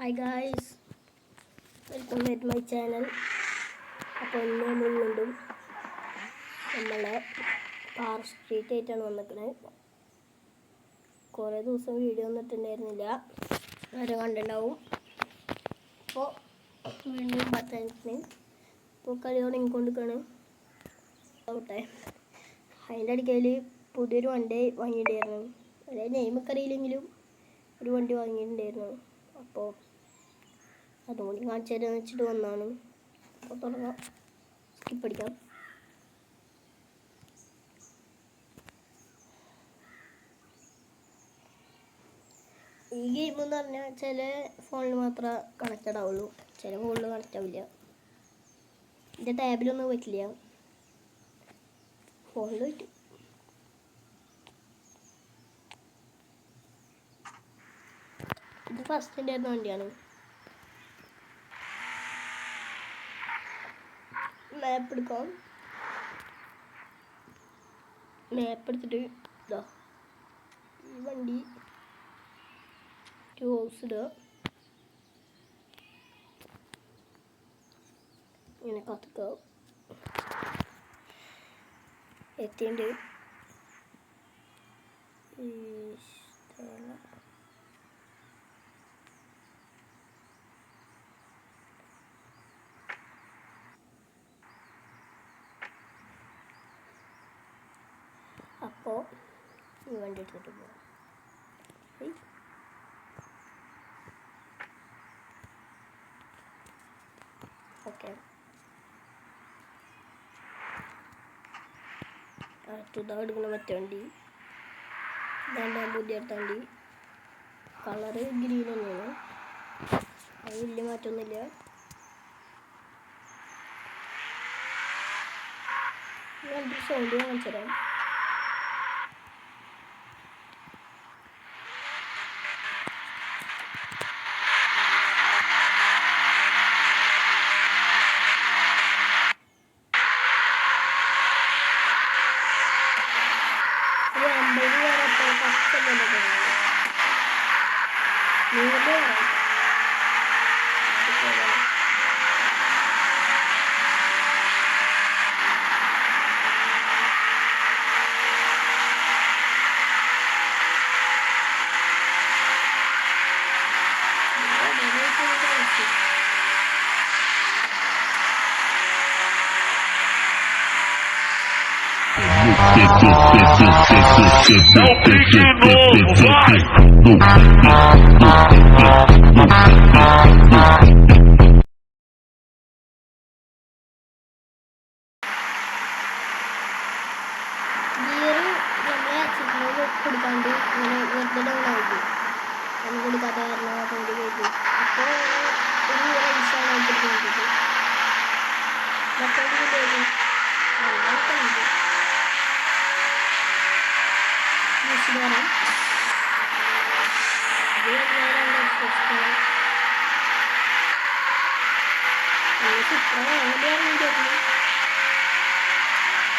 Hi guys, welcome back to my channel. അപ്പോൾ ഇന്ന് വീണ്ടും നമ്മളെ പാർ സ്ട്രീറ്റ് ആയിട്ടാണ് വന്നിരിക്കുന്നത്. കുറേ ദിവസം വീഡിയോ ഒന്നും ഇട്ടിട്ടുണ്ടായിരുന്നില്ല, ആരും കണ്ടിട്ടുണ്ടാവും. അപ്പോൾ വീണ്ടും ബട്ടൻസിന് ഇപ്പോൾ കളി തുടങ്ങിക്കൊണ്ടിരിക്കുകയാണ്. ആവട്ടെ, അതിൻ്റെ ഇടയ്ക്കൽ പുതിയൊരു വണ്ടി വാങ്ങിയിട്ടുണ്ടായിരുന്നു. അതായത് നെയിമൊക്കെ അറിയില്ലെങ്കിലും ഒരു വണ്ടി വാങ്ങിയിട്ടുണ്ടായിരുന്നു. അപ്പോൾ അതുകൊണ്ട് കാണിച്ചു തരാമെന്ന് വെച്ചിട്ട് വന്നതാണ്. അപ്പോൾ തുടങ്ങാം, സ്കിപ്പ് അടിക്കാം. ഈ ഗെയിം എന്ന് പറഞ്ഞാൽ ചില ഫോണിൽ മാത്രമേ കണക്റ്റഡ് ആവുള്ളൂ, ചില ഫോണിൽ കണക്റ്റ് ആവില്ല. എൻ്റെ ടാബിലൊന്നും പറ്റില്ല, ഫോണിൽ പറ്റും. ഇത് ഫസ്റ്റിൻ്റെ ആയിരുന്ന വണ്ടിയാണ്. മാപ്പ് എടുക്കാം. മാപ്പ് എടുത്തിട്ട് ഇതാ ഈ വണ്ടി ഹൗസ് ഇടുക, ഇങ്ങനെ കത്തുക. എത്തിയുണ്ട് അപ്പോൾ ഈ വണ്ടി എടുത്തിട്ട് പോകാം. ഓക്കെ, അടുത്തതാ എടുക്കുന്ന മറ്റേ വണ്ടി. ഇതാണ് ഞാൻ പുതിയ അടുത്ത വണ്ടി. കളറ് ഗ്രീൻ തന്നെയാണ്, അത് വലിയ മാറ്റമൊന്നുമില്ല. വണ്ടി സൗണ്ട് കാണിച്ചു തരാം. കൊടുക്കാണ്ട് ഇങ്ങനെ വെറുതെ ഡൗൺ ആയിട്ട് അത് കൊടുക്കാത്ത കാരണം അതുകൊണ്ട് കേട്ടു. അപ്പോൾ ഒരു റൈസാണ് എടുത്തിട്ട് നോക്കിയിട്ട് മറ്റൊരു കേട്ടു യൂസ് വരാം.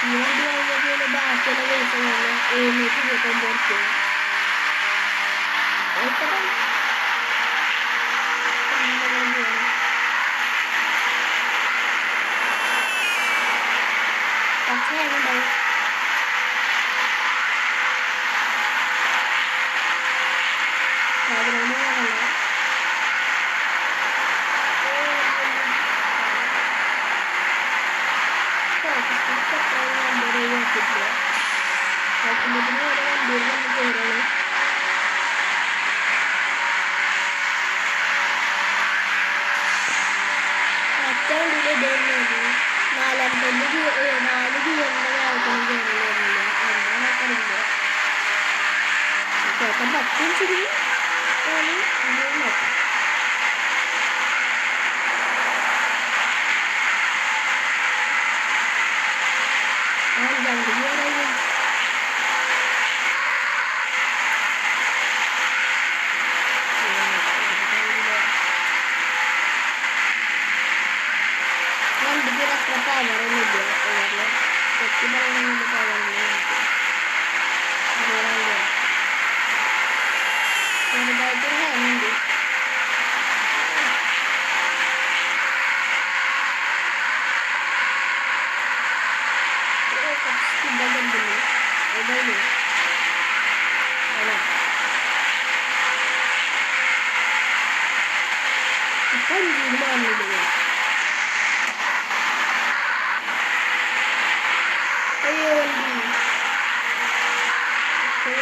ഈ വണ്ടി വാങ്ങിയതിന് ബാക്കിയുള്ള പൈസ ഞാൻ 729 പച്ചയാകുണ്ടാവും.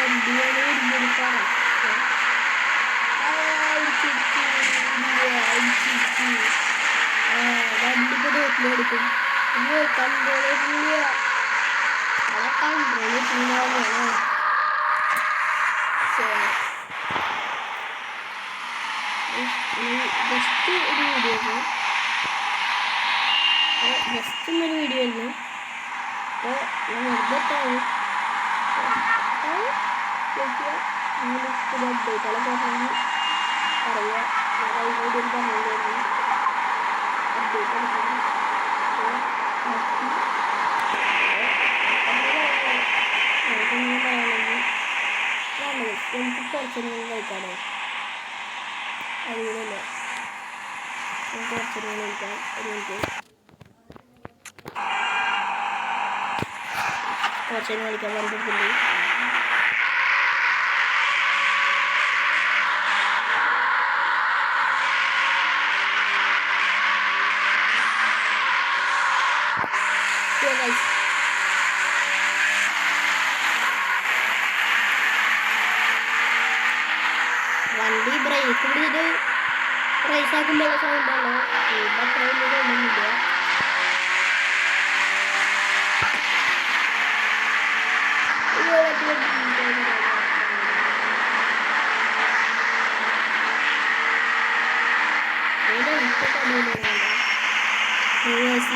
വണ്ടിയാണ് വരുമ്പോൾ വണ്ടി കൂടെ എടുക്കും കൺട്രോൾ ജസ്റ്റ് ഒരു വീഡിയോ ജസ്റ്റ് ഒരു വീഡിയോ ആയിരുന്നു. അപ്പോൾ ഞാൻ വെറുതെ പുതിയ അപ്ഡേറ്റുകളൊക്കെ പറഞ്ഞ് പറയുക. വീഡിയോയിൽ പറഞ്ഞിട്ടുണ്ടായിരുന്നു അപ്ഡേറ്റ് എടുക്കുന്നത്. എനിക്ക് കുറച്ചൊന്നും കഴിക്കാനോ അതുകൊണ്ടല്ലേ കുറച്ചൊന്നും കഴിക്കാം. ഒരു മിനിറ്റ് കുറച്ചൊന്നും കഴിക്കാൻ പറഞ്ഞിട്ടുണ്ട്. വണ്ടി ബ്രേക്ക് പിടിച്ചിട്ട് റൈസാക്കുമ്പോഴുള്ള സൗണ്ടാണ്. അത്രയും സൗണ്ടൊന്നുമില്ല.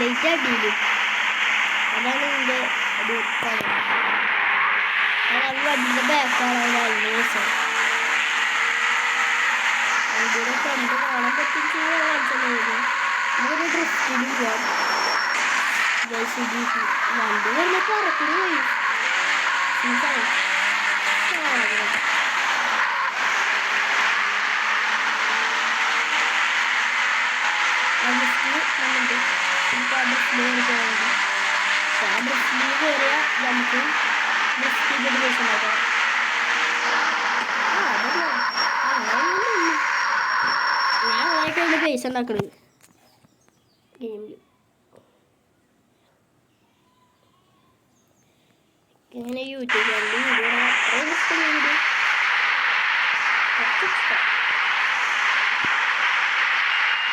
ലൈറ്റ് അടിയില് അതാണ് എൻ്റെ ഒരു കാര്യം. അത് വണ്ടിൻ്റെ ബാക്കാണ് അതിൻ്റെ ദിവസം വണ്ടിയുടെ ഫ്രണ്ട് കാണാൻ പറ്റിച്ച് കാണിച്ചത്. ഇതൊരു ഡ്രിഫ്റ്റിൽ പോവാം. വണ്ടി വരുന്ന പുറത്തിന് പോയി കയറിയാൽ നമുക്ക് ഡ്രിഫ്റ്റിൻ്റെ ദിവസം നോക്കാം. ഞാൻ അങ്ങനെയൊക്കെയാണ് പൈസ ഉണ്ടാക്കുന്നത് ഗെയിമിൽ. ഇങ്ങനെ യൂട്യൂബ് കണ്ട് വീഡിയോ അത്രയും ഇഷ്ടം വീഡിയോ കുറച്ച് ഇഷ്ടം.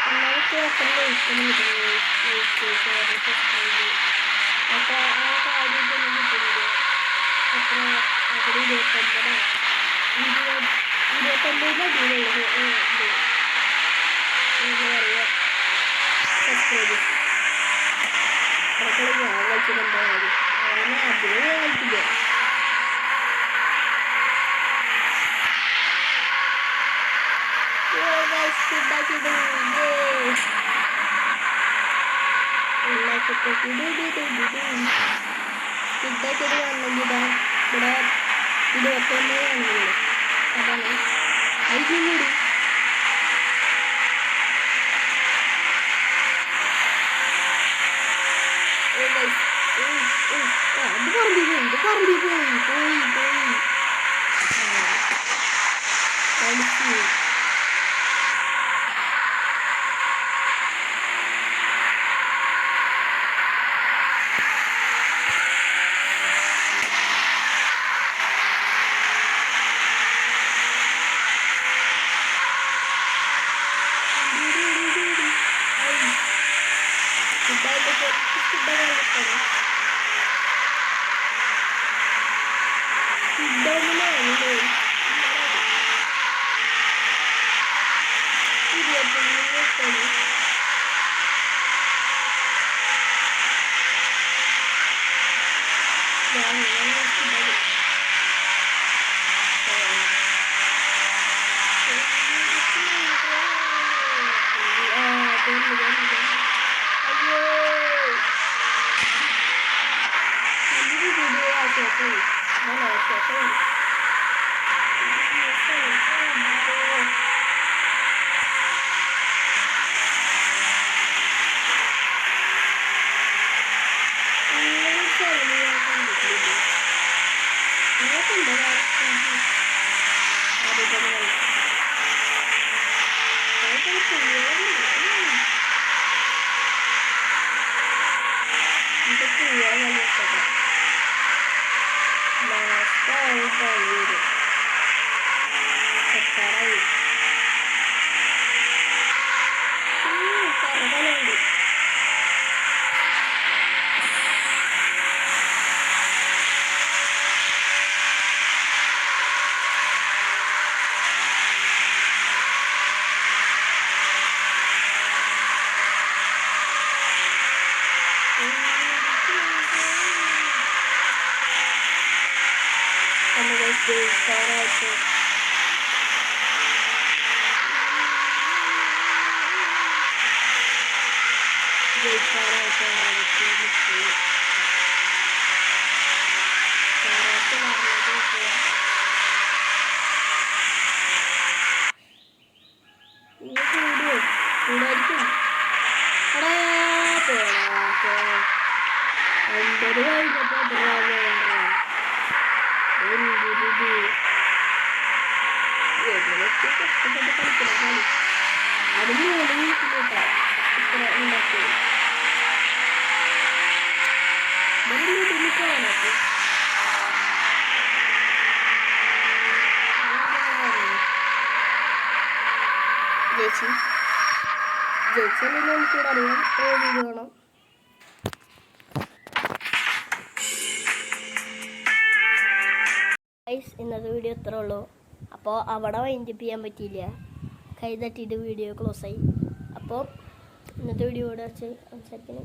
എല്ലാവർക്കും എത്ര ഇഷ്ടം കിട്ടുന്നത് അപ്പോൾ ആ കാര്യമൊന്നും കിട്ടുന്നില്ല. എത്ര അവിടെ 29 അടിയിലുള്ളത് എന്താ പറയുക സബ്സ്ക്രൈബേഴ്സ് അതൊക്കെ ഞാൻ കളിച്ചത് എന്താ കാര്യം. അങ്ങനെ അതിന് ഞാൻ കളിക്കില്ല. സ്കിഡാക്കിയത് കാണണമെങ്കിൽ ഇതാ ഇവിടെ 29 കാണുന്നുള്ളൂ. അതാണ് അതിലും കൂടി അത് പറമ്പി പോയി കളിച്ചു. Last time, ജയിക്കാറായി. കറകളുണ്ട്. നമ്മൾ ജയിക്കാറായിട്ട് ജയിച്ചെന്ന് എനിക്കൂടെ അറിയാം. വീഡിയോ വേണം. ഇന്നത്തെ വീഡിയോ ഇത്ര ഉള്ളൂ. അപ്പോൾ അവിടെ വൈൻഡപ്പ് ചെയ്യാൻ പറ്റിയില്ല, കൈ തട്ടിയിട്ട് വീഡിയോ ക്ലോസ് ആയി. അപ്പോൾ ഇന്നത്തെ വീഡിയോ ഇവിടെ വെച്ച് സംസാരിക്കുന്നു.